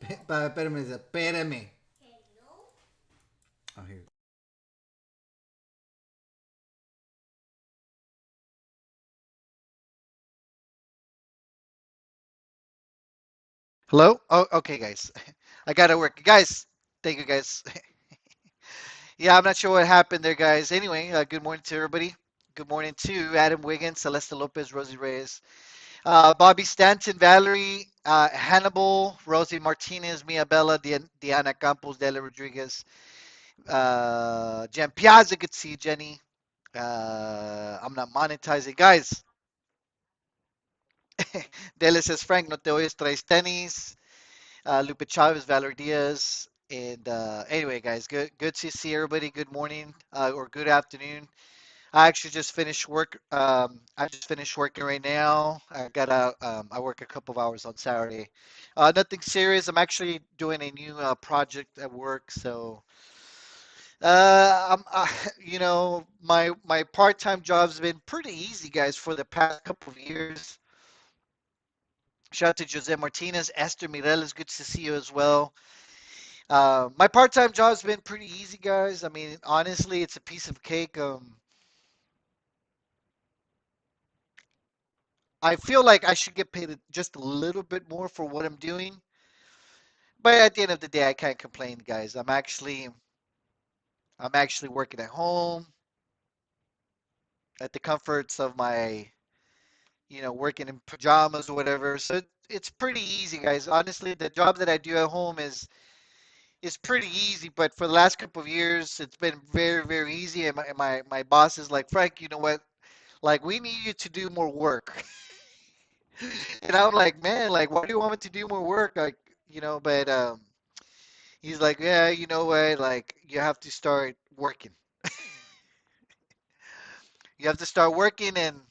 Espérame, espérame. Oh, here. Hello? Oh, okay, guys. I gotta work. Guys, thank you, guys. Yeah, I'm not sure what happened there, guys. Anyway, good morning to everybody. Good morning to Adam Wiggins, Celeste Lopez, Rosie Reyes, Bobby Stanton, Valerie, Hannibal, Rosie Martinez, Mia Bella, Diana Campos, Dela Rodriguez, Jen Piazza. Good to see you, Jenny. I'm not monetizing. Guys, Dela says, Frank, no te oyes, traes tenis. Lupe Chavez, Valerie Diaz. And anyway, guys, good to see everybody. Good morning or good afternoon. I actually just finished work. I just finished working right now. I got out. I work a couple of hours on Saturday. Nothing serious. I'm actually doing a new project at work. So, my part-time job's been pretty easy, guys, for the past couple of years. Shout out to Jose Martinez, Esther Mireles. Good to see you as well. My part-time job's been pretty easy, guys. I mean, honestly, it's a piece of cake. I feel like I should get paid just a little bit more for what I'm doing, but at the end of the day, I can't complain, guys. I'm actually working at home at the comforts of my, working in pajamas or whatever. So it's pretty easy, guys. Honestly, the job that I do at home is pretty easy, but for the last couple of years, it's been very, very easy. And my boss is like, Frank, you know what? Like, we need you to do more work. And I'm like, man, like, why do you want me to do more work? Like, but he's like, yeah, you know what? Like, you have to start working. You have to start working, and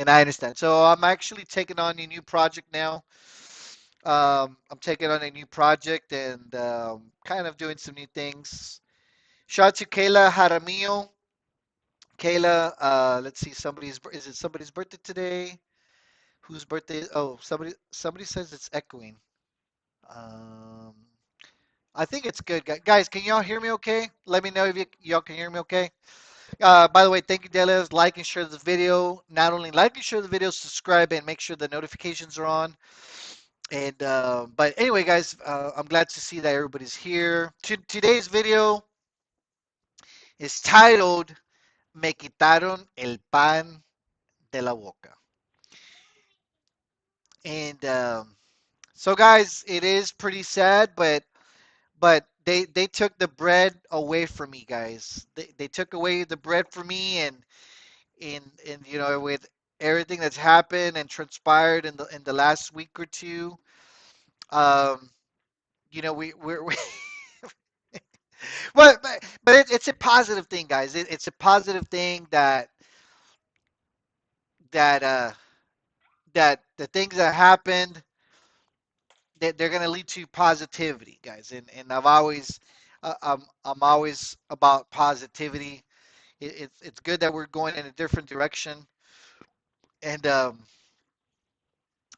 I understand. So I'm actually taking on a new project now. I'm taking on a new project and kind of doing some new things. Shout out to Kayla Jaramillo. Kayla, let's see, is it somebody's birthday today? Whose birthday? Oh, somebody says it's echoing. Um, I think it's good, guys. Can y'all hear me okay? Let me know if y'all can hear me okay. By the way, thank you, Delis. Like and share the video. Not only like and share the video, subscribe and make sure the notifications are on. And but anyway, guys, I'm glad to see that everybody's here. Today's video is titled "Me quitaron el pan de la boca." And so, guys, it is pretty sad, but they took the bread away from me, guys. They took away the bread from me, and with everything that's happened and transpired in the last week or two, um, we but it's a positive thing, guys. It's a positive thing that uh that the things that happened, that they're gonna lead to positivity, guys. And I'm always about positivity. It's good that we're going in a different direction, and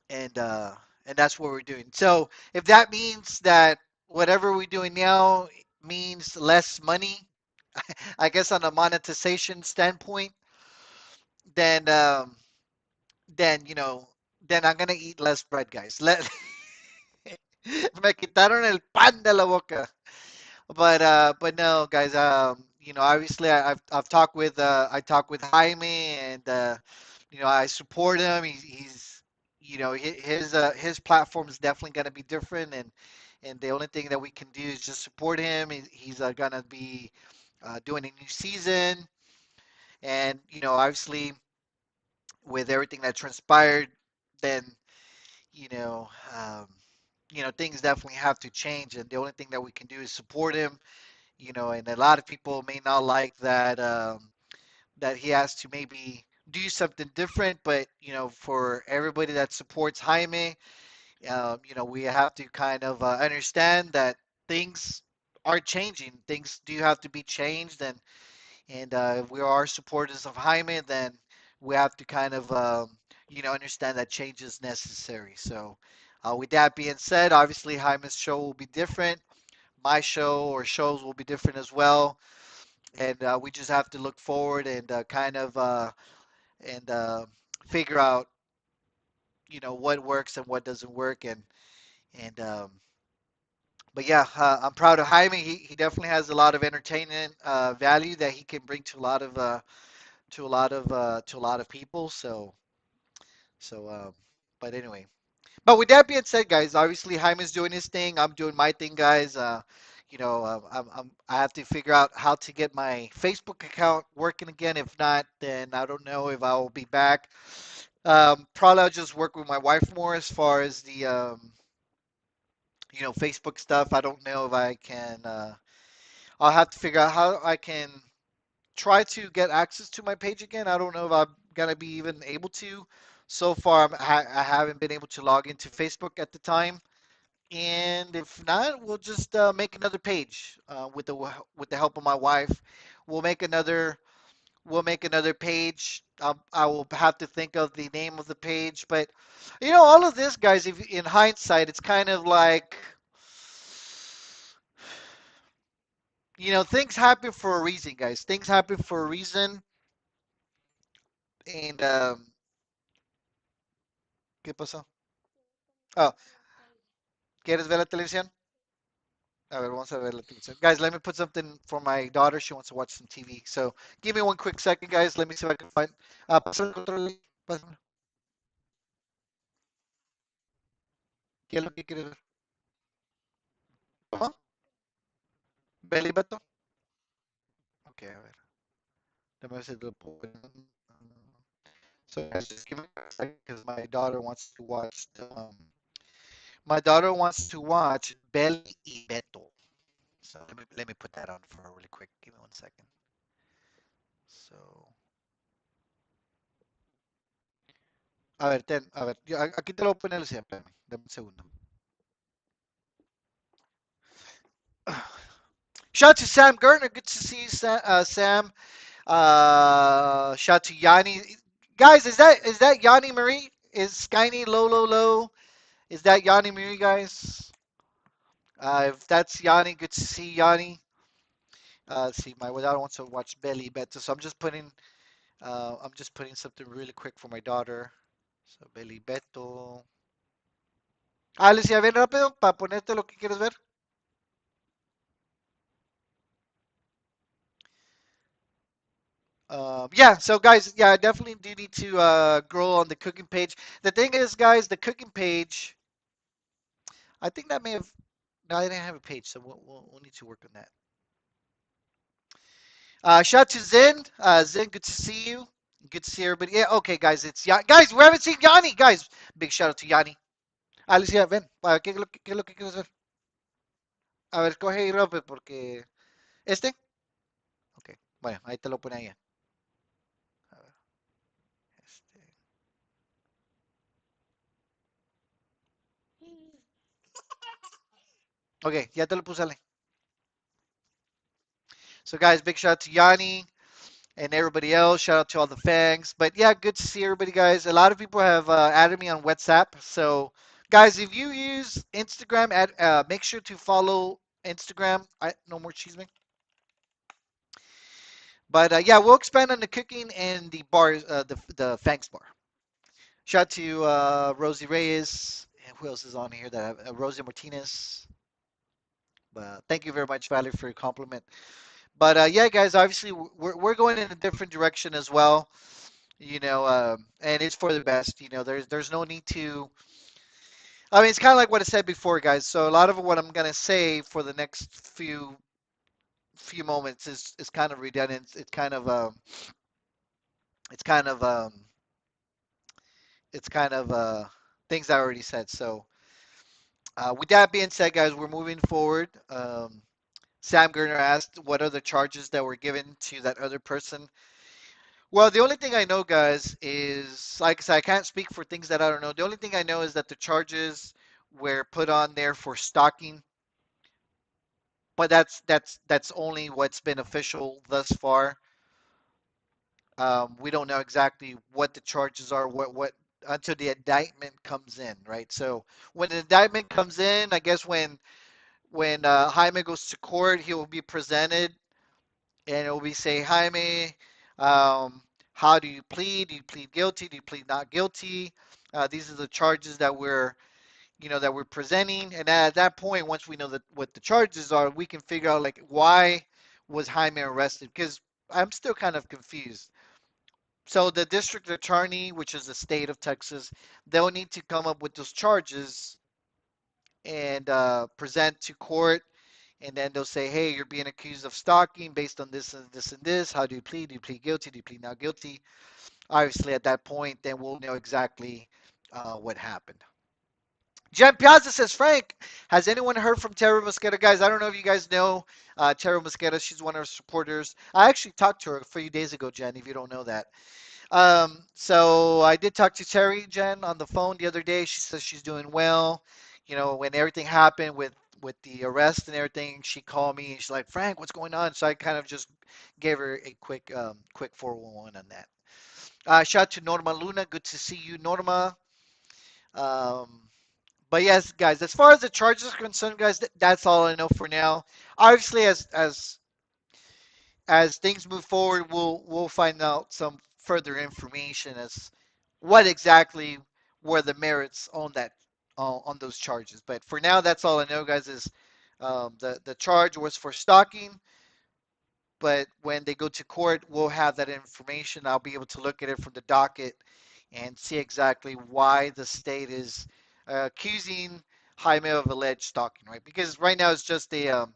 and uh, and that's what we're doing. So if that means that whatever we're doing now means less money, I guess on a monetization standpoint, then then you know then I'm gonna eat less bread, guys. Me quitaron el pan de la boca. But no, guys. Obviously, I've talked with Jaime, and I support him. He's his platform is definitely going to be different, and the only thing that we can do is just support him. He's going to be doing a new season, and obviously with everything that transpired, then you know. Things definitely have to change, and the only thing that we can do is support him. And a lot of people may not like that he has to maybe do something different, but for everybody that supports Jaime, we have to kind of understand that things are changing. Things do have to be changed, and if we are supporters of Jaime, then we have to kind of understand that change is necessary. So With that being said, obviously Jaime's show will be different. My show or shows will be different as well, and we just have to look forward and kind of and figure out, what works and what doesn't work, and but yeah, I'm proud of Jaime. He definitely has a lot of entertainment value that he can bring to a lot of to a lot of people. So, but anyway. But with that being said, guys, obviously Jaime's doing his thing. I'm doing my thing, guys. I have to figure out how to get my Facebook account working again. If not, then I don't know if I will be back. Probably I'll just work with my wife more as far as the Facebook stuff. I don't know if I can. I'll have to figure out how I can try to get access to my page again. I don't know if I'm gonna be even able to. So far, I haven't been able to log into Facebook at the time. And if not, we'll just make another page with the help of my wife. We'll make another we'll make another page. I will have to think of the name of the page, but all of this, guys. If in hindsight, it's kind of like things happen for a reason, guys. Things happen for a reason, and ¿qué pasó? Oh, ¿quieres ver la televisión? A ver, vamos a ver la televisión. Guys, let me put something for my daughter. She wants to watch some TV. So give me one quick second, guys. Let me see if I can find. Pásame el control ahí. Pásame. ¿Qué es lo que quieres ver? ¿Cómo? ¿Belly Beto? Ok, a ver. Déjame ver si lo puedo poner. So guys, just give me a second because my daughter wants to watch Belly y Beto. So let me put that on for her really quick. Give me one second. So, a ver, a ver, aquí te lo voy a poner, Lucía, espérame, dame un segundo. Shout out to Sam Gertner. Good to see you, Sam. Shout out to Yanni. Guys, is that Yanni Marie? Is Skyny low low low? Is that Yanni Marie, guys? If that's Yanni, good to see Yanni. Let's see, my daughter wants to watch Belly Beto, so I'm just putting something really quick for my daughter. So Belly Beto. Lucía, ven rápido para ponerte lo que quieres ver. Yeah, so guys, yeah, I definitely do need to grow on the cooking page. The thing is, guys, the cooking page, I think that may have, no, I didn't have a page, so we'll need to work on that. Shout out to Zen. Zen, good to see you. Good to see everybody. Yeah, okay, guys, guys, we haven't seen Yanni, guys. Big shout out to Yanni. Alicia, ven, ¿qué es lo que quieres ver? A ver, coge y rompe, porque, ¿este? Ok, bueno, ahí te lo pone ahí. A ver, este. Ok, ya te lo puse, Ale. So, guys, big shout out to Yanni and everybody else. Shout out to all the fangs. But yeah, good to see everybody, guys. A lot of people have added me on WhatsApp. So, guys, if you use Instagram, make sure to follow Instagram. No more cheese, man. But yeah, we'll expand on the cooking and the bars, the fangs bar. Shout out to Rosie Reyes. And who else is on here? That Rosie Martinez. Thank you very much, Valerie, for your compliment. But yeah, guys, obviously we're going in a different direction as well. And it's for the best. There's no need to. I mean, it's kind of like what I said before, guys. So a lot of what I'm gonna say for the next few moments is kind of redundant. It's kind of it's kind of things I already said. So with that being said, guys, we're moving forward. Sam Gerner asked what are the charges that were given to that other person. Well, the only thing I know, guys, is like I said, I can't speak for things that I don't know. The only thing I know is that the charges were put on there for stalking, but that's only what's been official thus far. We don't know exactly what the charges are, what until the indictment comes in, right? So when the indictment comes in, I guess when Jaime goes to court, he will be presented, and it will be say, Jaime, um, how do you plead? Do you plead guilty? Do you plead not guilty? These are the charges that we're presenting, and at that point, once we know that what the charges are, we can figure out like why was Jaime arrested? Because I'm still kind of confused. So the district attorney, which is the state of Texas, they'll need to come up with those charges and present to court, and then they'll say, "Hey, you're being accused of stalking based on this and this and this. How do you plead? Do you plead guilty? Do you plead not guilty?" Obviously, at that point, then we'll know exactly what happened. Jen Piazza says, Frank, has anyone heard from Terra Mosqueda? Guys, I don't know if you guys know Terra Mosqueda. She's one of our supporters. I actually talked to her a few days ago, Jen, if you don't know that. So I did talk to Terry, Jen, on the phone the other day. She says she's doing well. When everything happened with the arrest and everything, she called me and she's like, Frank, what's going on? So I kind of just gave her a quick 411 on that. Shout out to Norma Luna. Good to see you, Norma. Um, but yes, guys, as far as the charges are concerned, guys, that's all I know for now. Obviously, as things move forward, we'll find out some further information as what exactly were the merits on those charges. But for now, that's all I know, guys. Is the charge was for stalking, but when they go to court, we'll have that information. I'll be able to look at it from the docket and see exactly why the state is accusing Jaime of alleged stalking, right? Because right now it's just there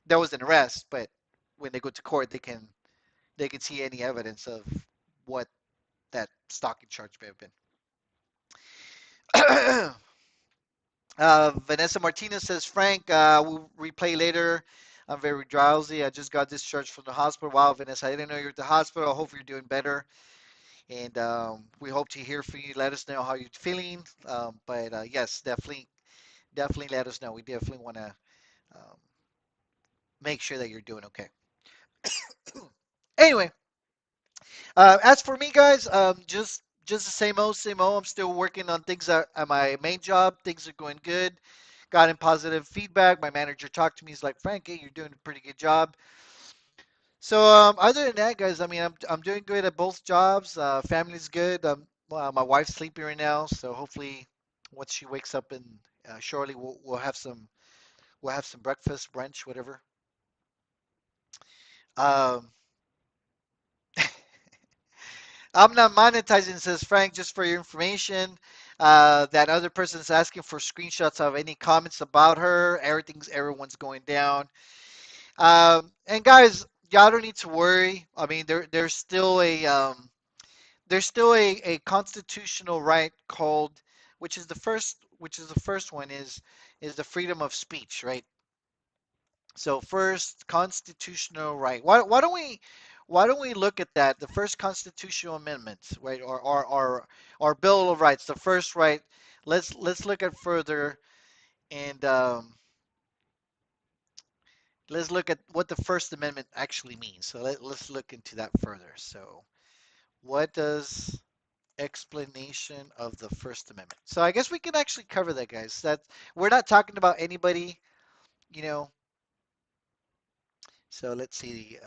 was an arrest, but when they go to court, they can see any evidence of what that stalking charge may have been. Vanessa Martinez says, Frank, we'll replay later. I'm very drowsy. I just got discharged from the hospital. Wow, Vanessa, I didn't know you were at the hospital. I hope you're doing better. And we hope to hear from you. Let us know how you're feeling. But yes, definitely let us know. We definitely want to um, make sure that you're doing okay. Anyway, as for me, guys, just the same old, same old. I'm still working on things at my main job. Things are going good. Gotten positive feedback. My manager talked to me. He's like, Frank, hey, you're doing a pretty good job. So other than that, guys, I mean, I'm doing good at both jobs. Family's good. My wife's sleeping right now, so hopefully, once she wakes up and shortly, we'll have some breakfast, brunch, whatever. Um, I'm not monetizing, says Frank, just for your information. That other person's asking for screenshots of any comments about her. Everyone's going down. And guys, y'all don't need to worry. I mean, there's still a constitutional right called, which is the first one is the freedom of speech, right? So first constitutional right. Why don't we look at that? The first constitutional amendment, right? Or Bill of Rights, the first right. Let's look at further and let's look at what the First Amendment actually means. So let's look into that further. So what does explanation of the First Amendment? So I guess we can actually cover that, guys. That we're not talking about anybody, you know. So let's see.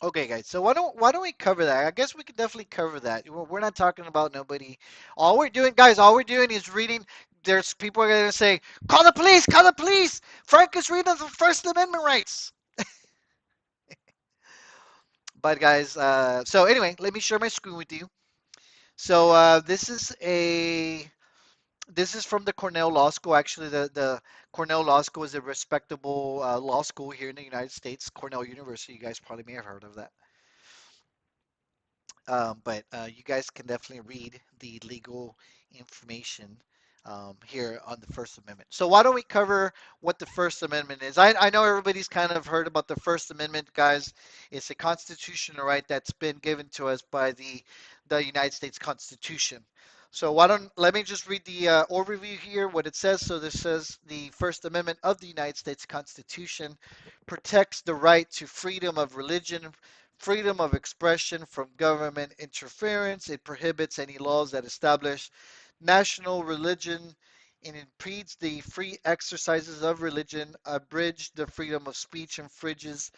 Okay, guys. So why don't we cover that? I guess we could definitely cover that. We're not talking about nobody. All we're doing, guys, all we're doing is reading. There's people are gonna say, "Call the police! Call the police!" Frank is reading the First Amendment rights. But guys, so anyway, let me share my screen with you. So this is from the Cornell Law School. Actually, the Cornell Law School is a respectable law school here in the United States. Cornell University. You guys probably may have heard of that. But you guys can definitely read the legal information here on the First Amendment. So why don't we cover what the First Amendment is? I know everybody's kind of heard about the First Amendment, guys. It's a constitutional right that's been given to us by the United States Constitution. So why don't let me just read the overview here, what it says. So this says the First Amendment of the United States Constitution protects the right to freedom of religion, freedom of expression from government interference. It prohibits any laws that establish national religion and impedes the free exercises of religion, abridge the freedom of speech, infringes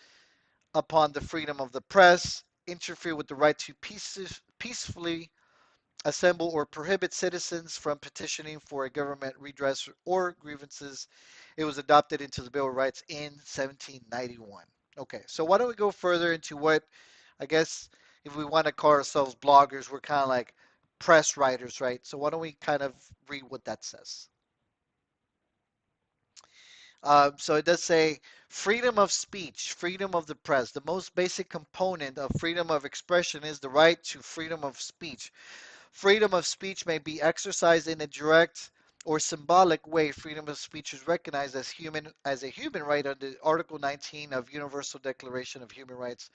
upon the freedom of the press, interfere with the right to peacefully assemble or prohibit citizens from petitioning for a government redress or grievances. It was adopted into the Bill of Rights in 1791. Okay, so why don't we go further into what I guess if we want to call ourselves bloggers, we're kind of like press writers, right? So why don't we kind of read what that says? So it does say freedom of speech, freedom of the press. The most basic component of freedom of expression is the right to freedom of speech. Freedom of speech may be exercised in a direct or symbolic way. Freedom of speech is recognized as a human right under Article 19 of Universal Declaration of Human Rights.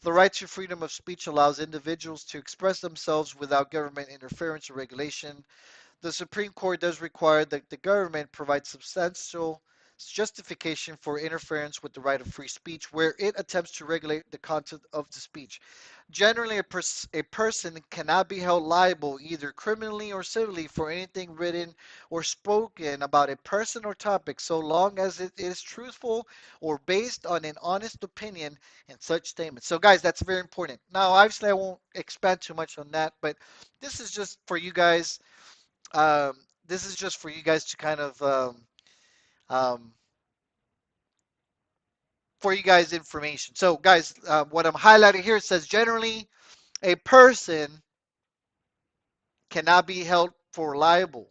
The right to freedom of speech allows individuals to express themselves without government interference or regulation. The Supreme Court does require that the government provide substantial justification for interference with the right of free speech where it attempts to regulate the content of the speech. Generally, a person cannot be held liable either criminally or civilly for anything written or spoken about a person or topic so long as it is truthful or based on an honest opinion in such statements. So, guys, that's very important. Now, obviously, I won't expand too much on that, but this is just for you guys. Um, this is just for you guys to kind of um, for you guys information. So, guys, what I'm highlighting here says generally a person cannot be held for liable,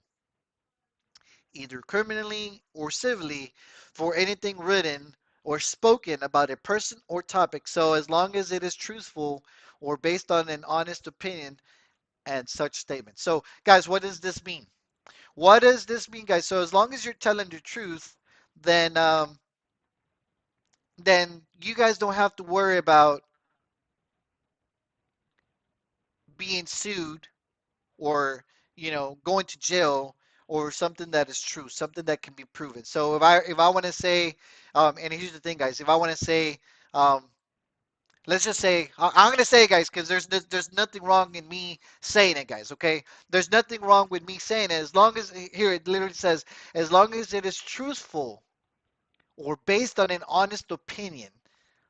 either criminally or civilly, for anything written or spoken about a person or topic. So, as long as it is truthful or based on an honest opinion and such statements. So, guys, what does this mean? What does this mean, guys? So, as long as you're telling the truth, then then you guys don't have to worry about being sued or going to jail or something that is true, something that can be proven. So if I want to say, and here's the thing, guys, if I want to say, um, let's just say I'm going to say it, guys, because there's nothing wrong in me saying it, guys. Okay, there's nothing wrong with me saying it as long as here it literally says as long as it is truthful or based on an honest opinion.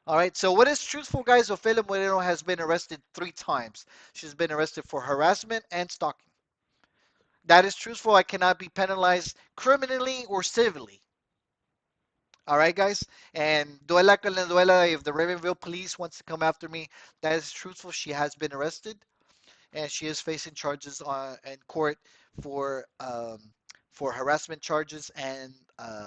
All right, so what is truthful, guys? Ofelia Moreno has been arrested 3 times. She's been arrested for harassment and stalking. That is truthful. I cannot be penalized criminally or civilly. All right, guys. And duela con la duela, if the Ravenville police wants to come after me, that is truthful. She has been arrested and she is facing charges in court for harassment charges and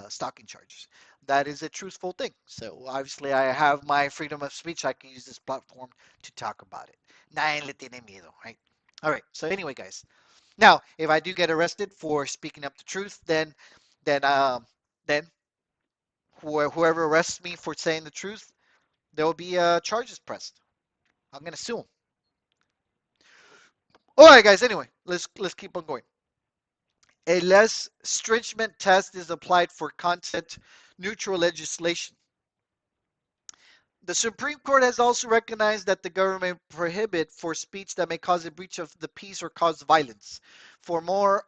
stalking charges. That is a truthful thing. So obviously, I have my freedom of speech. I can use this platform to talk about it. Nadie le tiene miedo, right? All right. So anyway, guys. Now, if I do get arrested for speaking up the truth, then then whoever arrests me for saying the truth, there will be charges pressed. I'm gonna sue them. All right, guys. Anyway, let's keep on going. A less stringent test is applied for content neutral legislation. The Supreme Court has also recognized that the government prohibit for speech that may cause a breach of the peace or cause violence. For more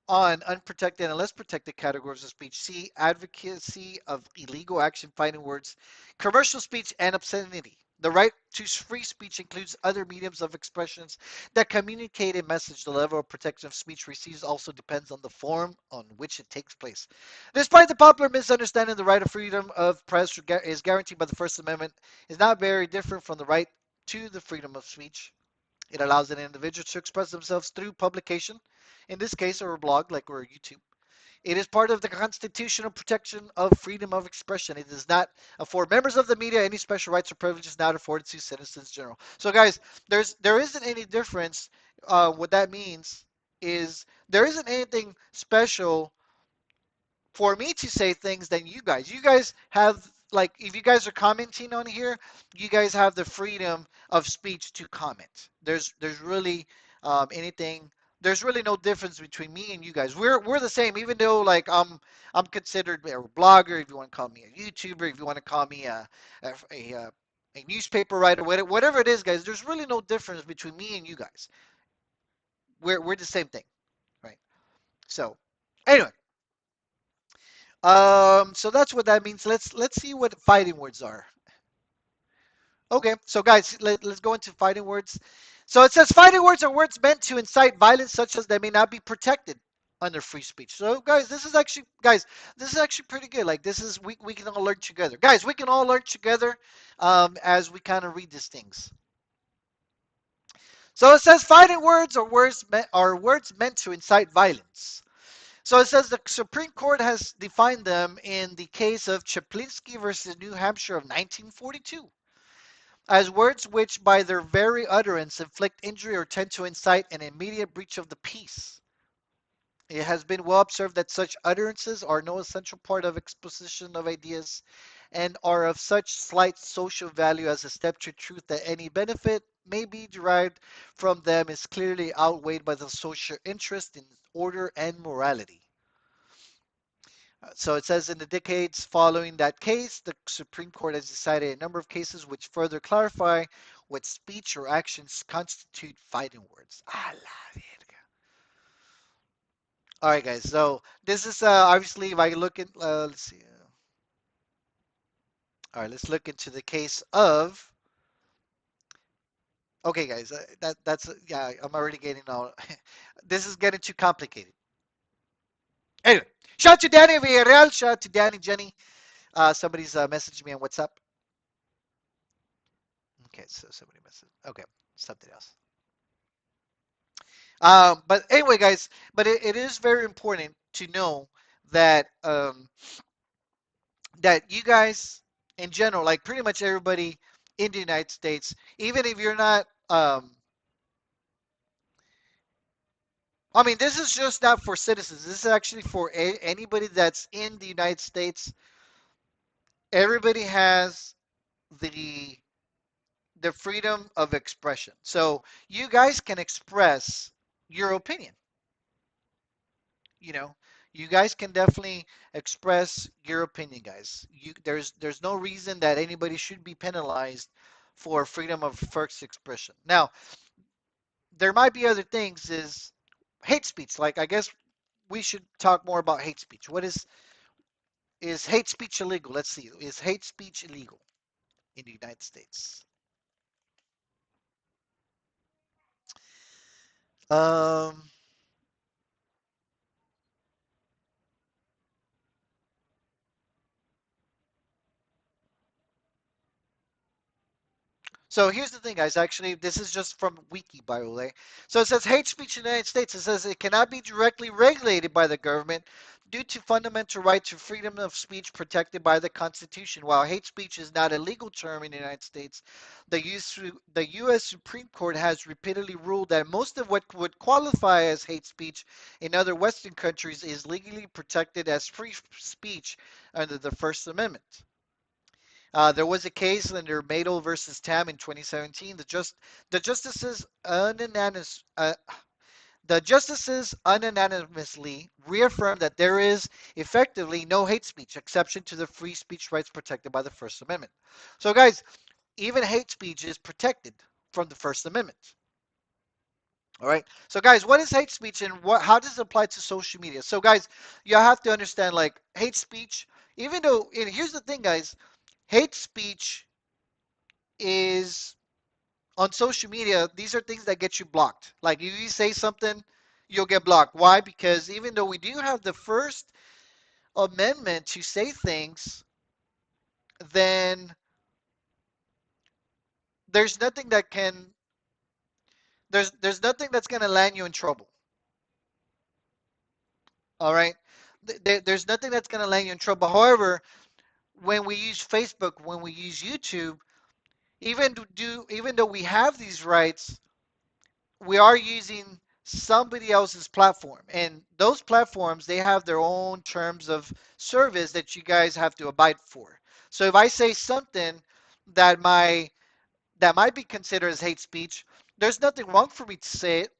on unprotected and less protected categories of speech, see advocacy of illegal action fighting words, commercial speech, and obscenity. The right to free speech includes other mediums of expressions that communicate a message. The level of protection of speech receives also depends on the form on which it takes place. Despite the popular misunderstanding, the right of freedom of press is guaranteed by the First Amendment is not very different from the right to the freedom of speech. It allows an individual to express themselves through publication, in this case, or a blog like or YouTube. It is part of the constitutional protection of freedom of expression. It does not afford members of the media any special rights or privileges not afforded to citizens in general. So, guys, there isn't any difference. What that means is there isn't anything special for me to say things than you guys. You guys have like if you guys are commenting on here, you guys have the freedom of speech to comment. There's really anything there's really no difference between me and you guys. We're the same, even though like I'm considered a blogger. If you want to call me a YouTuber, if you want to call me a newspaper writer, whatever it is, guys. There's really no difference between me and you guys. We're the same thing, right? So anyway, so that's what that means. Let's see what fighting words are. Okay, so guys, let's go into fighting words. So it says fighting words are words meant to incite violence, such as they may not be protected under free speech. So guys, this is actually pretty good. Like this is we can all learn together. Guys, we can all learn together as we kind of read these things. So it says fighting words are words meant to incite violence. So it says the Supreme Court has defined them in the case of Chaplinsky versus New Hampshire of 1942 as words which by their very utterance inflict injury or tend to incite an immediate breach of the peace. It has been well observed that such utterances are no essential part of exposition of ideas and are of such slight social value as a step to truth that any benefit may be derived from them is clearly outweighed by the social interest in order and morality. So it says in the decades following that case, the Supreme Court has decided a number of cases which further clarify what speech or actions constitute fighting words. A la verga. All right, guys. So this is obviously if I look at let's see. All right, let's look into the case of. Okay, guys. That's yeah. I'm already getting all. This is getting too complicated. Anyway, shout out to Danny Villarreal. Shout out to Danny Jenny. Somebody's messaged me on WhatsApp. Okay, so somebody messaged. Okay, something else. But anyway, guys, but it is very important to know that that you guys in general, like pretty much everybody in the United States, even if you're not, I mean, this is just not for citizens. This is actually for anybody that's in the United States. Everybody has the the freedom of expression. So you guys can express your opinion. You know, you guys can definitely express your opinion, guys. There's no reason that anybody should be penalized for freedom of first expression. Now, there might be other things is hate speech. Like I guess we should talk more about hate speech. What is hate speech illegal? Let's see. Is hate speech illegal in the United States? Um, So here's the thing, guys. Actually, this is just from Wiki, by the way. So it says hate speech in the United States. It says it cannot be directly regulated by the government due to fundamental right to freedom of speech protected by the Constitution. While hate speech is not a legal term in the United States, the U.S. Supreme Court has repeatedly ruled that most of what would qualify as hate speech in other Western countries is legally protected as free speech under the First Amendment. There was a case under Madel versus Tam in 2017. The justices the justices unanimously reaffirmed that there is effectively no hate speech exception to the free speech rights protected by the First Amendment. So, guys, even hate speech is protected from the First Amendment. All right. So, guys, what is hate speech and how does it apply to social media? So, guys, you have to understand like hate speech. Even though, and here's the thing, guys, hate speech is on social media, these are things that get you blocked. Like if you say something, you'll get blocked. Why? Because even though we do have the First Amendment to say things, then there's nothing that can there's nothing that's gonna land you in trouble. All right. There's nothing that's gonna land you in trouble. However, when we use Facebook, when we use YouTube, even though we have these rights, we are using somebody else's platform, and those platforms they have their own terms of service that you guys have to abide for. So if I say something that might be considered as hate speech, there's nothing wrong for me to say it,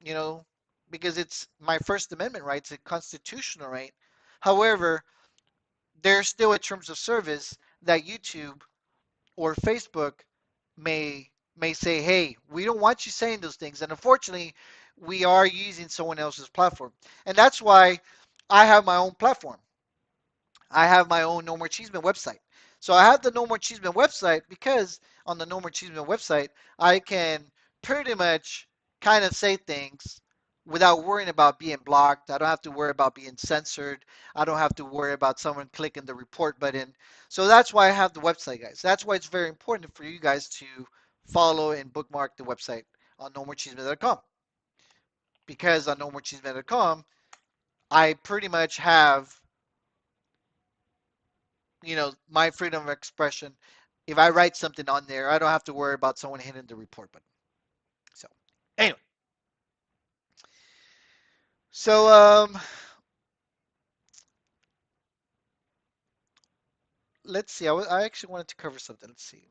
you know, because it's my First Amendment right, it's a constitutional right. However, there's still a terms of service that YouTube or Facebook may may say, hey, we don't want you saying those things. And unfortunately, we are using someone else's platform. And that's why I have my own platform. I have my own No More Cheeseman website. So I have the No More Cheeseman website because on the No More Cheeseman website, I can pretty much kind of say things without worrying about being blocked. I don't have to worry about being censored. I don't have to worry about someone clicking the report button. So that's why I have the website, guys. That's why it's very important for you guys to follow and bookmark the website on nomorecheeseman.com, because on nomorecheeseman.com, I pretty much have my freedom of expression. If I write something on there, I don't have to worry about someone hitting the report button. So anyway, so let's see. I actually wanted to cover something. Let's see.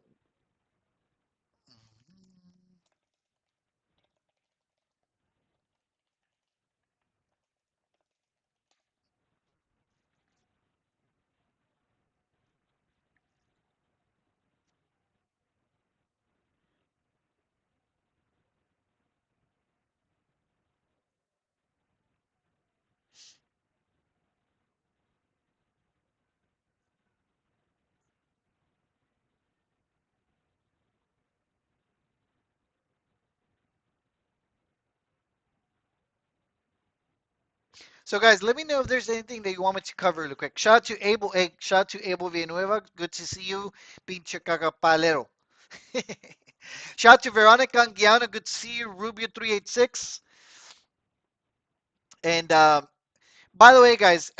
So guys, let me know if there's anything that you want me to cover real quick. Shout out to Abel Egg. Shout out to Abel Villanueva. Good to see you, pinche cagapalero. Shout out to Veronica Anguiano. Good to see you, Rubio386. And by the way, guys,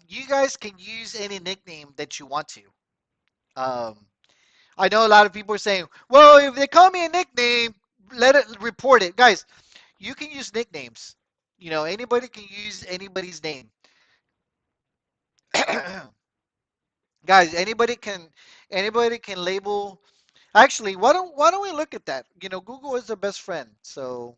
you guys can use any nickname that you want to. Um, I know a lot of people are saying, well, if they call me a nickname, let it report it. Guys, you can use nicknames. Anybody can use anybody's name. Guys, anybody can label. Actually, why don't we look at that? Google is the best friend. So,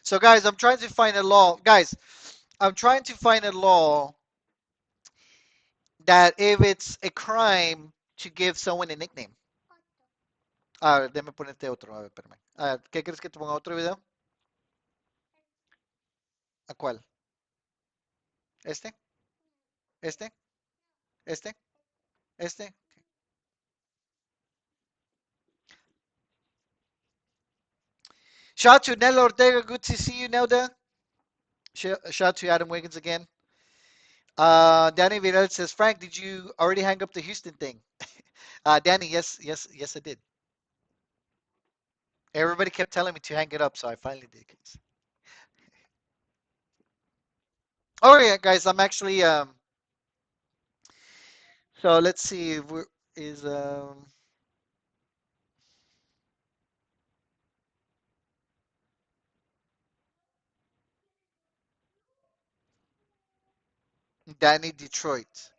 so guys, I'm trying to find a law. Guys, I'm trying to find a law that if it's a crime to give someone a nickname. Déjame ponerte otro. A ver, espérame. ¿Qué crees que te ponga otro video? ¿A cuál? ¿Este? ¿Este? ¿Este? ¿Este? Shout out to Nelda Ortega. Good to see you, Nelda. Shout out to Adam Wiggins again. Danny Vidal says, Frank, did you already hang up the Houston thing? Danny, yes, yes, yes, I did. Everybody kept telling me to hang it up, so I finally did. Oh yeah, guys, I'm actually so let's see if we're is Danny Detroit.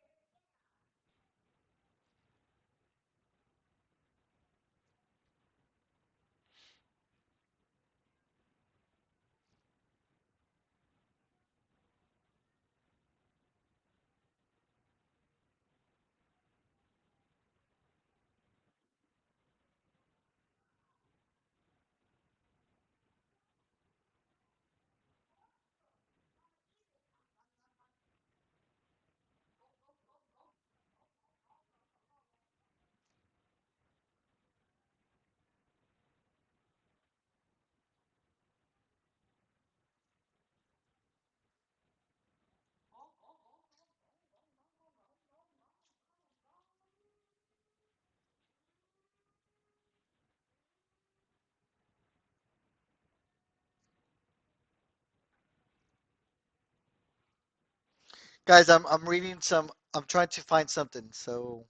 Guys, I'm reading some. I'm trying to find something. So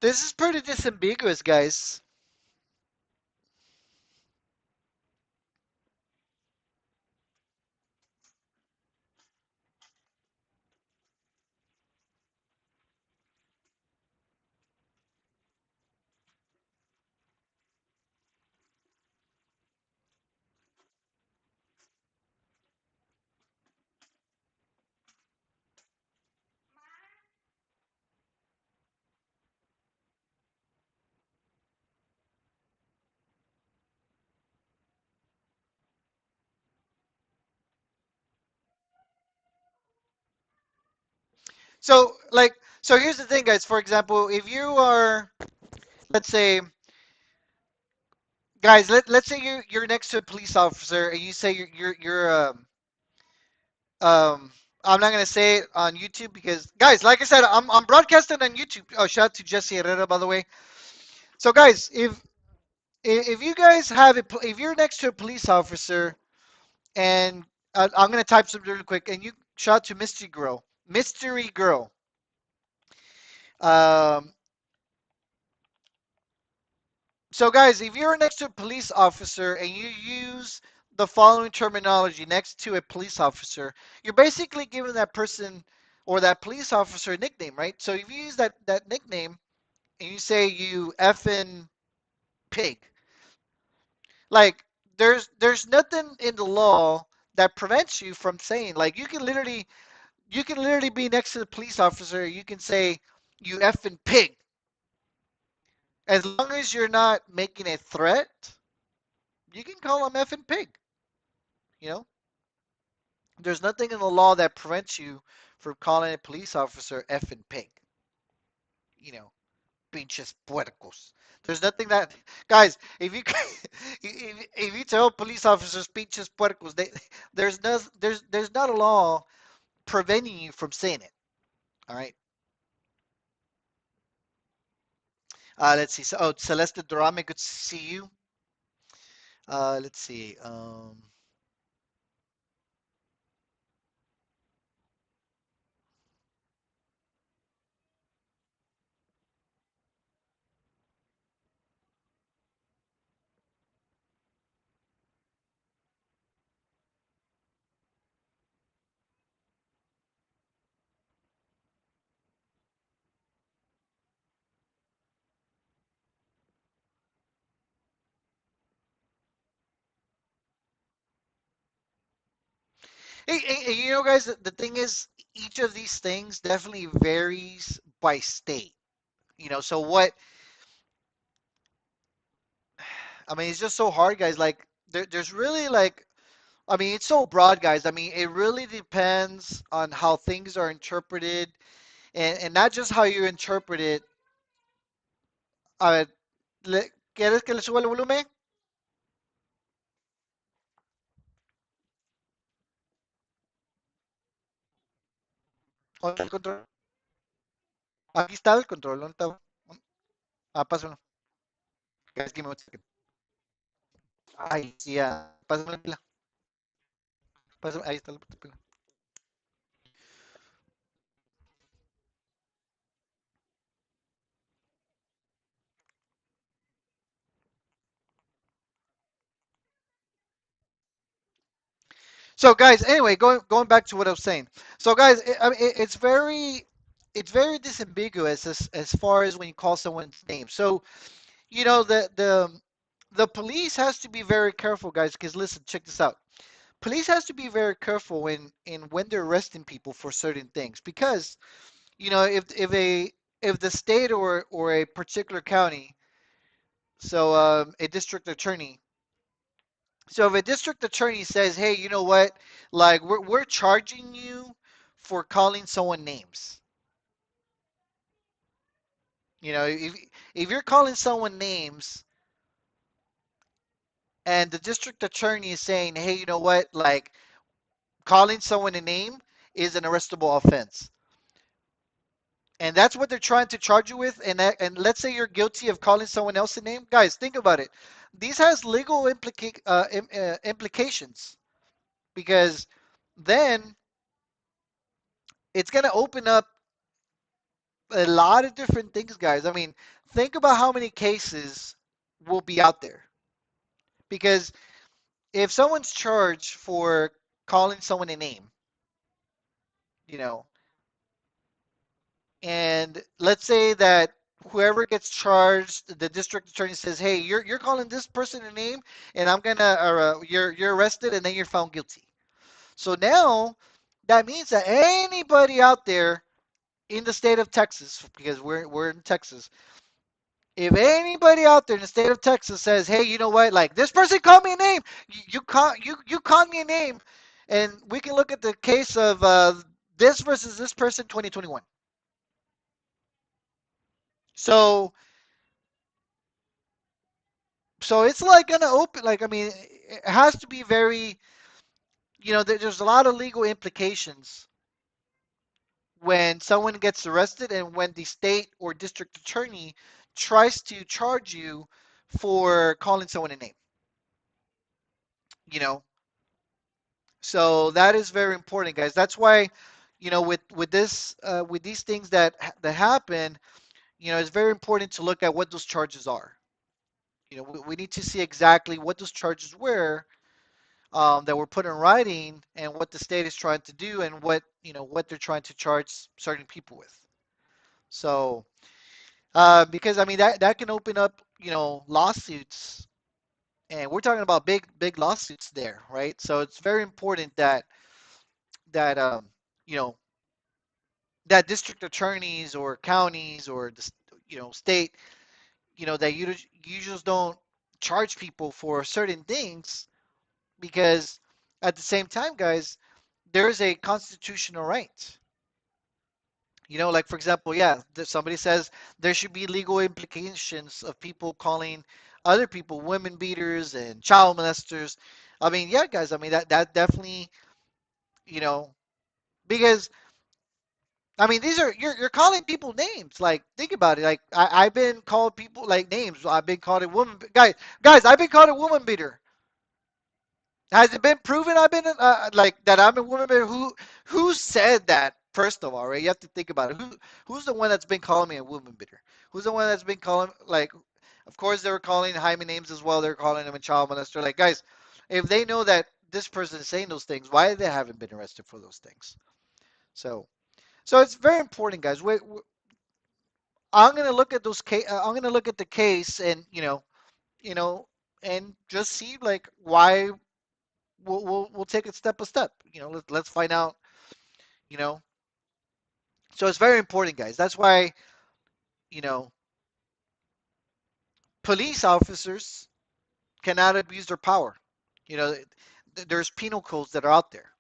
this is pretty disambiguous, guys. So like, so here's the thing, guys. For example, if you are, let's say, guys, let's say you're next to a police officer and you say um I'm not gonna say it on YouTube because, guys, like I said, I'm broadcasting on YouTube. Oh, shout out to Jesse Herrera, by the way. So, guys, if you guys have it, if you're next to a police officer and I'm gonna type something really quick, and you shout out to Mystery Girl. Um, so, guys, if you're next to a police officer and you use the following terminology next to a police officer, you're basically giving that person or that police officer a nickname, right? So if you use that nickname and you say you effing pig, like there's nothing in the law that prevents you from saying, like, you can literally be next to the police officer, you can say you effing pig, as long as you're not making a threat, you can call him effing pig. You know, there's nothing in the law that prevents you from calling a police officer effing pig. You know, pinches puercos. There's nothing that, guys, if you if you tell police officers pinches puercos, there's not a law preventing you from saying it. All right. Let's see. So, oh, Celeste Durame, good to see you. Let's see. You know, guys, the thing is, each of these things definitely varies by state. You know, so what I mean, it's just so hard, guys. Like, there's really like, I mean, it's so broad, guys. I mean, it really depends on how things are interpreted, and not just how you interpret it. A ver, ¿quieres que le suba el volumen? ¿Dónde está el control? Aquí está el control. ¿Dónde está? Pásalo. Guys, give me one second. Ay, sí, pásame la pila. Pásame, ahí está la pila. So, guys, anyway, going back to what I was saying. So, guys, I mean, it's very disambiguous as far as when you call someone's name. So, you know, the police has to be very careful, guys, because listen, check this out. Police has to be very careful when they're arresting people for certain things, because, you know, if the state or a particular county, so a district attorney, so if a district attorney says, hey, you know what, like, we're charging you for calling someone names. If you're calling someone names and the district attorney is saying, hey, you know what, like calling someone a name is an arrestable offense. And that's what they're trying to charge you with. And let's say you're guilty of calling someone else a name. Guys, think about it. These has legal implications because then it's going to open up a lot of different things, guys. I mean, think about how many cases will be out there. Because if someone's charged for calling someone a name, you know, and let's say that whoever gets charged, the district attorney says, "Hey, you're calling this person a name, and I'm gonna, you're arrested, and then you're found guilty." So now that means that anybody out there in the state of Texas, because we're in Texas, if anybody out there in the state of Texas says, "Hey, you know what? Like this person called me a name. You called me a name," and we can look at the case of this versus this person, 2021. So so it's like gonna open. Like I mean, it has to be very. There's a lot of legal implications when someone gets arrested and when the state or district attorney tries to charge you for calling someone a name. You know, So that is very important, guys. That's why, with these things that happen, it's very important to look at what those charges are. We need to see exactly what those charges were, that were put in writing, and what the state is trying to do, and what they're trying to charge certain people with. So, because I mean that can open up, lawsuits, and we're talking about big lawsuits there, right? So it's very important that you know that district attorneys or counties or the state, that you just don't charge people for certain things because at the same time, guys, there is a constitutional right. Like for example, yeah, somebody says there should be legal implications of people calling other people women beaters and child molesters. I mean, yeah, guys, I mean that definitely, you know, because I mean, these are you're calling people names. Like, think about it. Like, I've been called people like names. I've been called a woman. Guys, I've been called a woman beater. Has it been proven I've been like that? I'm a woman beater. Who said that? First of all, right? You have to think about it. Who's the one that's been calling me a woman beater? Who's the one that's been calling like? Of course, they were calling Jaime names as well. They're calling him a child molester. Like, guys, if they know that this person is saying those things, why they haven't been arrested for those things? So, so it's very important, guys. I'm gonna look at I'm gonna look at the case and you know, and just see like why we'll take it step by step. Let's find out. You know, so it's very important, guys. That's why you know police officers cannot abuse their power. You know, there's penal codes that are out there.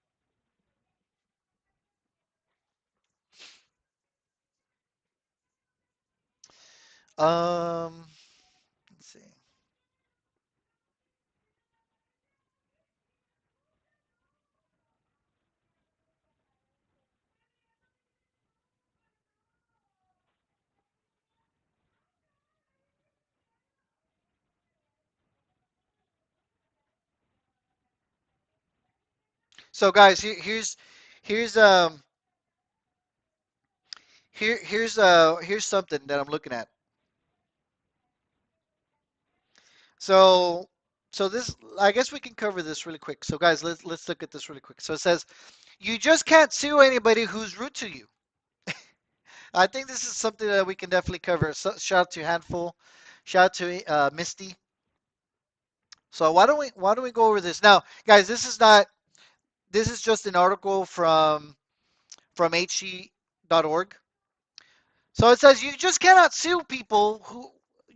Um, let's see. So, guys, here's here's something that I'm looking at. So so this I guess we can cover this really quick. So guys, let's look at this really quick. So it says you just can't sue anybody who's rude to you. I think this is something that we can definitely cover. So, shout out to Handful, shout out to Misty. So why don't we go over this now, guys? This is just an article from he.org. So it says you just cannot sue people who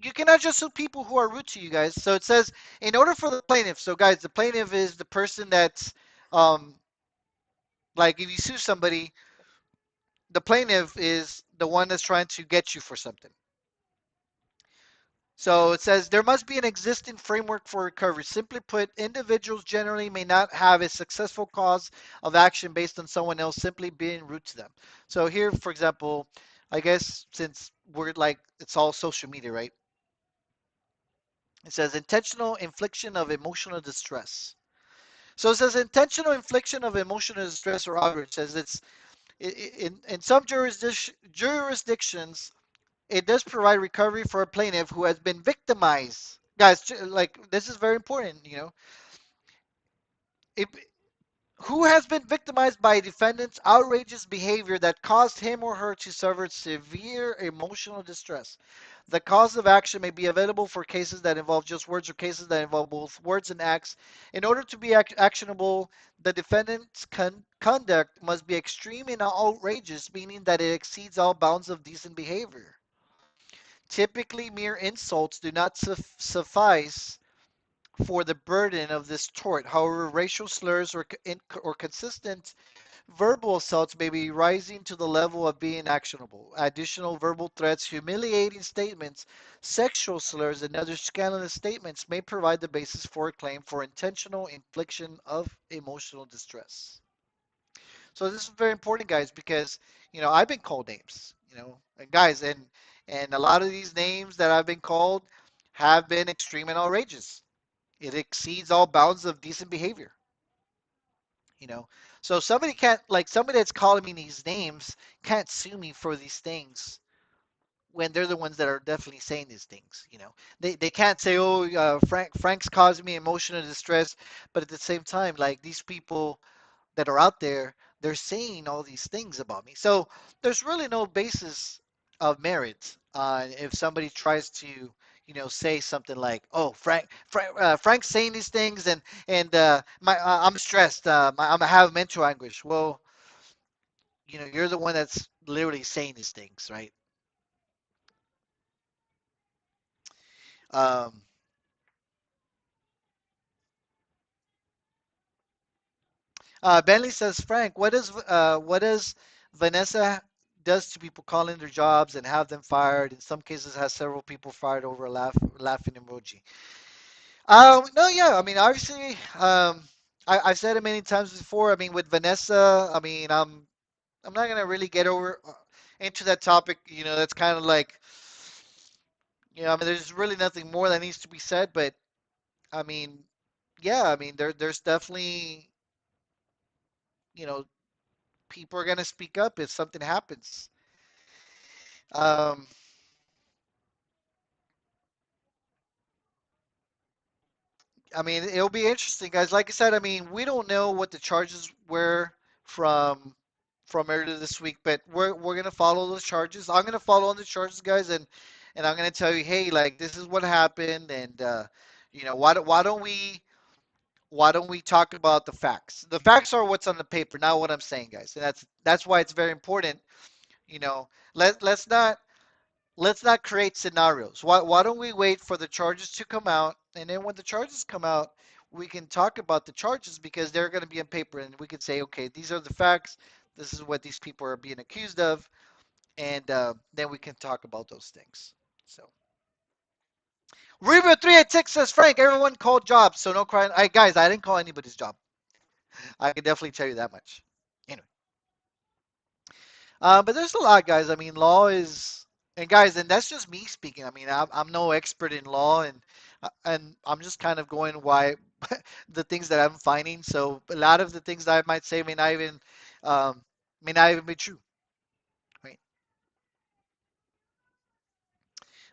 you cannot just sue people who are rude to you, guys. So it says in order for the plaintiff. So guys, the plaintiff is the person that's um like if you sue somebody, the plaintiff is the one that's trying to get you for something. So it says there must be an existing framework for recovery. Simply put, individuals generally may not have a successful cause of action based on someone else simply being rude to them. So here, for example, I guess since we're like it's all social media, right? It says intentional infliction of emotional distress. So it says intentional infliction of emotional distress or outrage. It says it's in some jurisdictions it does provide recovery for a plaintiff who has been victimized. Guys, like this is very important, you know. If, who has been victimized by a defendant's outrageous behavior that caused him or her to suffer severe emotional distress. The cause of action may be available for cases that involve just words or cases that involve both words and acts. In order to be actionable, the defendant's conduct must be extreme and outrageous, meaning that it exceeds all bounds of decent behavior. Typically, mere insults do not suffice for the burden of this tort. However, racial slurs or consistent verbal assaults may be rising to the level of being actionable. Additional verbal threats, humiliating statements, sexual slurs, and other scandalous statements may provide the basis for a claim for intentional infliction of emotional distress. So this is very important, guys, because I've been called names, and guys, and a lot of these names that I've been called have been extreme and outrageous. It exceeds all bounds of decent behavior, you know. So somebody can't like somebody that's calling me these names can't sue me for these things when they're the ones that are definitely saying these things. They can't say, oh, Frank's causing me emotional distress, but at the same time, like these people that are out there, they're saying all these things about me. So there's really no basis of merit if somebody tries to, say something like, "Oh, Frank's saying these things, and I'm stressed. I'm have mental anguish." Well, you're the one that's literally saying these things, right? Um, Bentley says, Frank, what does Vanessa does to people calling their jobs and have them fired? In some cases, has several people fired over a laughing emoji. No, yeah, I mean, obviously, I've said it many times before. I mean, with Vanessa, I mean, I'm not gonna really get over into that topic. That's kind of like, I mean, there's really nothing more that needs to be said. But I mean, yeah, I mean, there's definitely, you know, people are gonna speak up if something happens. Um, I mean, it'll be interesting, guys. Like I said, I mean, we don't know what the charges were from from earlier this week, but we're gonna follow those charges. I'm gonna follow on the charges, guys, and I'm gonna tell you, hey, like this is what happened, and why don't we talk about the facts? The facts are what's on the paper, not what I'm saying, guys, and that's why it's very important. You know, let's not create scenarios. Why don't we wait for the charges to come out? And then when the charges come out, we can talk about the charges because they're going to be on paper and we can say, okay, these are the facts. This is what these people are being accused of. And then we can talk about those things. So, Review 386 says, Frank, everyone called jobs. So no crying. Guys, I didn't call anybody's job. I can definitely tell you that much. Anyway. But there's a lot, guys. I mean, law is, and guys, and that's just me speaking. I mean, I'm no expert in law, and I'm just kind of going why the things that I'm finding. So a lot of the things that I might say um, may not even be true. Right?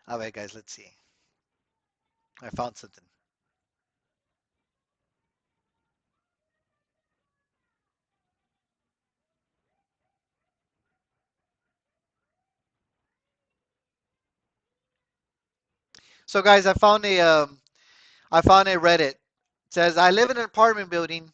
All right, guys. Let's see. I found something. So, guys, I found a Reddit. It says I live in an apartment building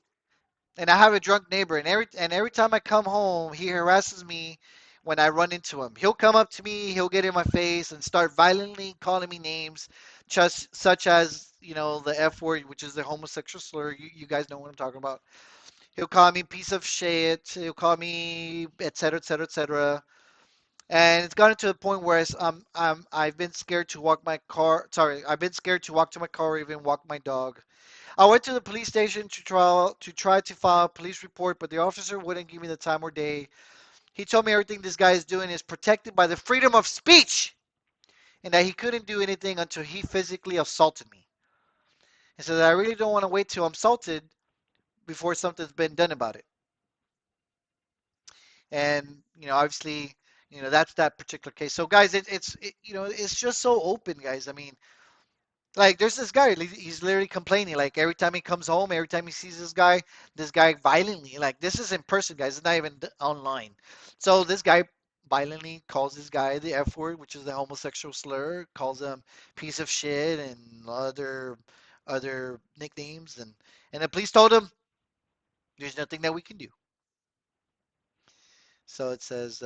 and I have a drunk neighbor, and every time I come home, he harasses me when I run into him. He'll come up to me, he'll get in my face, and start violently calling me names, just such as the F word, which is the homosexual slur. You guys know what I'm talking about. He'll call me piece of shit. He'll call me et cetera, et cetera, et cetera. And it's gotten to a point where I've been scared to walk my car. Sorry, I've been scared to walk to my car or even walk my dog. I went to the police station to try to file a police report, but the officer wouldn't give me the time or day. He told me everything this guy is doing is protected by the freedom of speech, and that he couldn't do anything until he physically assaulted me. He said, I really don't want to wait till I'm assaulted before something's been done about it. And obviously, that's that particular case. So guys, it's just so open, guys. I mean, like there's this guy, he's literally complaining. Like every time he comes home, every time he sees this guy violently. Like this is in person, guys. It's not even online. So this guy violently calls this guy the F word, which is the homosexual slur. Calls him piece of shit and other nicknames. And the police told him there's nothing that we can do. So it says,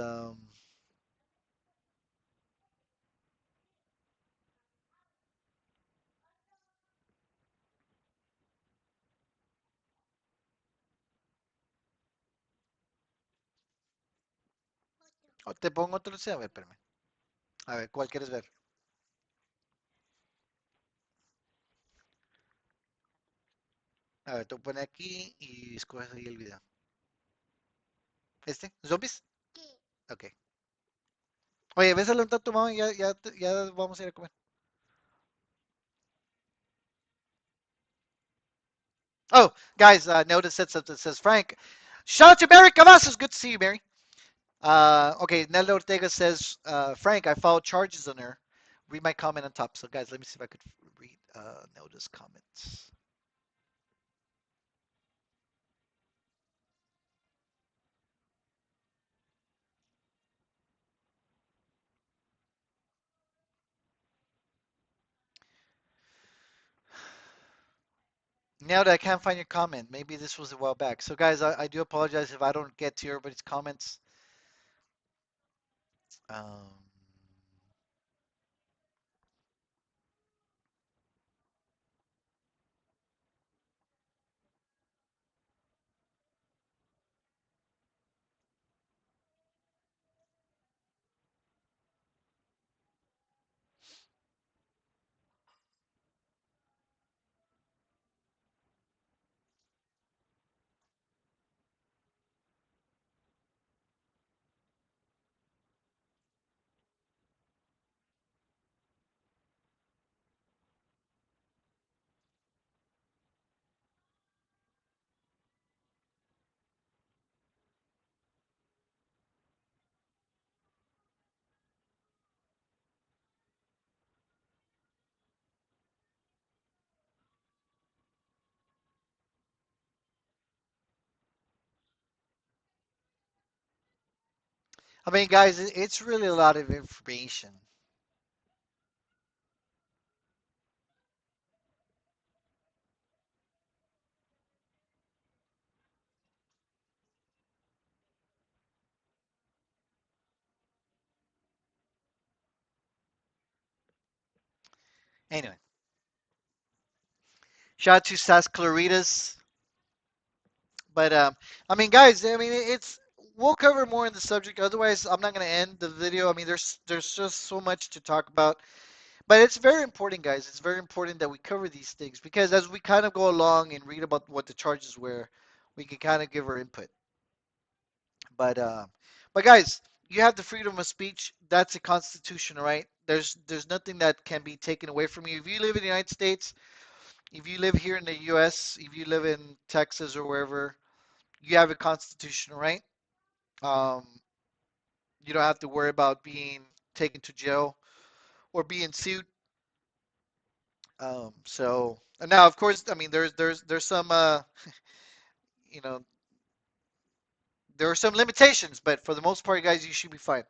te pongo otro, a ver, espérame. A ver, ¿cuál quieres ver? A ver, te pone aquí y escoges ahí el video. ¿Este? ¿Zombies? Ok. Oye, ves a levantar tu mano y ya vamos a ir a comer. Oh, guys, notice said something. It says, Frank, shout out to Mary Cavazos. Good to see you, Mary. Okay, Nelda Ortega says, Frank, I filed charges on her. Read my comment on top. So, guys, let me see if I could read Nelda's comments. Nelda, I can't find your comment. Maybe this was a while back. So, guys, I do apologize if I don't get to everybody's comments. Um, I mean, guys, it's really a lot of information. Anyway, shout out to Sas Claritas. But I mean, guys, I mean, we'll cover more in the subject. Otherwise, I'm not going to end the video. I mean, there's just so much to talk about. But it's very important, guys. It's very important that we cover these things because as we kind of go along and read about what the charges were, we can kind of give our input. But uh, but guys, you have the freedom of speech. That's a constitution, right? There's nothing that can be taken away from you. If you live in the United States, if you live here in the U.S., if you live in Texas or wherever, you have a constitution, right? Um, you don't have to worry about being taken to jail or being sued. So and now, of course, I mean, there's some you know there are some limitations, but for the most part, guys, you should be fine.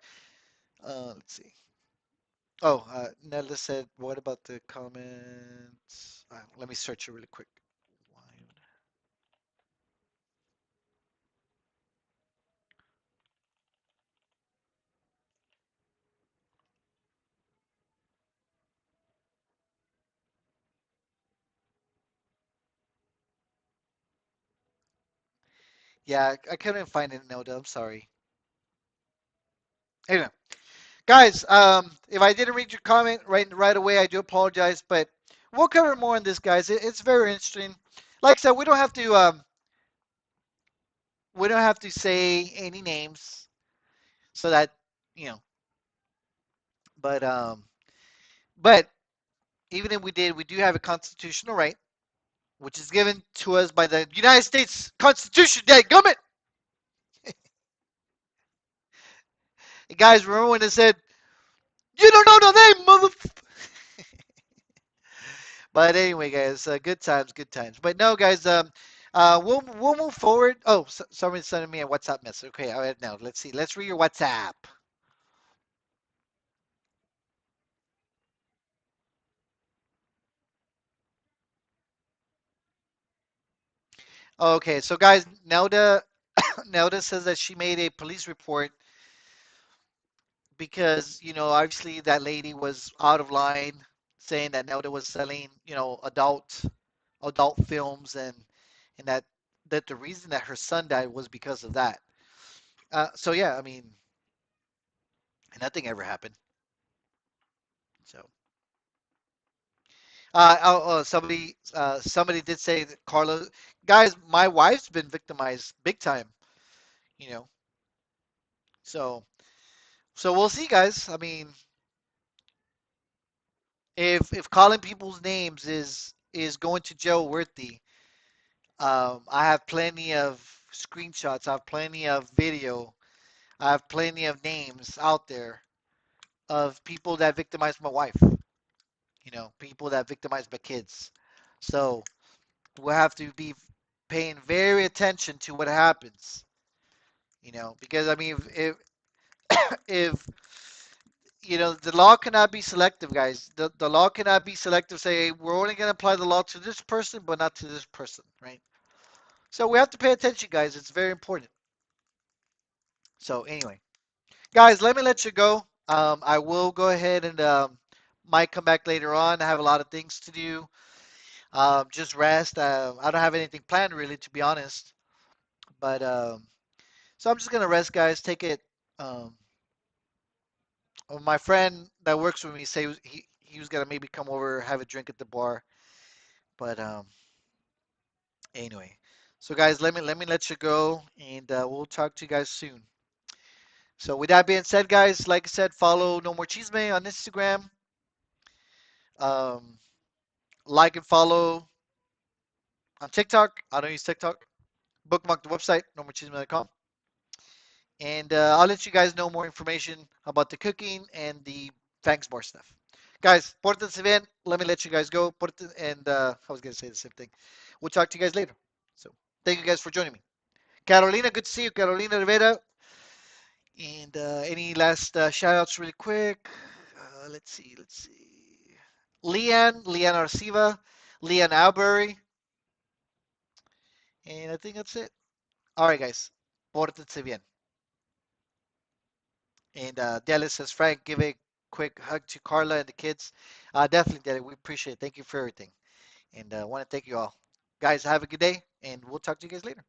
Let's see. Oh, Nella said, what about the comments? Let me search it really quick. Yeah, I couldn't find it, Nelda. I'm sorry. Anyway, Guys, if I didn't read your comment right away, I do apologize, but we'll cover more on this, guys. It's very interesting. Like I said, we don't have to say any names so that you know. But but even if we did, we do have a constitutional right, which is given to us by the United States Constitution. Day, gummit. Guys, remember when they said, "You don't know the name, mother." But anyway, guys, good times, good times. But no, guys, we'll move forward. Oh, somebody sending me a WhatsApp message. Okay, all right, now let's see. Let's read your WhatsApp. Okay, so guys, Nelda Nelda says that she made a police report because obviously that lady was out of line, saying that Nelda was selling adult films, and that the reason that her son died was because of that. So yeah, I mean, nothing ever happened. So. Somebody did say that Carlos, guys, my wife's been victimized big time, you know. So we'll see, guys. I mean, if calling people's names is going to jail worthy, I have plenty of screenshots, I have plenty of video, I have plenty of names out there of people that victimized my wife, people that victimized my kids. So we'll have to be paying very attention to what happens. Because I mean, if the law cannot be selective, guys. The law cannot be selective. Say we're only going to apply the law to this person, but not to this person, right? So we have to pay attention, guys. It's very important. So anyway, guys, let me let you go. I will go ahead and might come back later on. I have a lot of things to do. Just rest. I don't have anything planned really, to be honest. But so I'm just gonna rest, guys. Take it. Um, my friend that works with me say he was gonna maybe come over, have a drink at the bar. But anyway, so guys, let me let you go, and we'll talk to you guys soon. So with that being said, guys, like I said, follow No More Chisme on Instagram. Um, like and follow on TikTok. I don't use TikTok. Bookmark the website, nomorchisme.com. And I'll let you guys know more information about the cooking and the Fangs Bar stuff. Guys, pórtense bien. Let me let you guys go. And I was going to say the same thing. We'll talk to you guys later. So thank you guys for joining me. Carolina, good to see you. Carolina Rivera. And any last shout outs really quick? Let's see. Let's see. Leanne Arciva, Leanne Albury. And I think that's it. All right, guys. Pórtense bien. And Dallas says, Frank, give a quick hug to Carla and the kids. Definitely, Daddy. We appreciate it. Thank you for everything. And I want to thank you all. Guys, have a good day, and we'll talk to you guys later.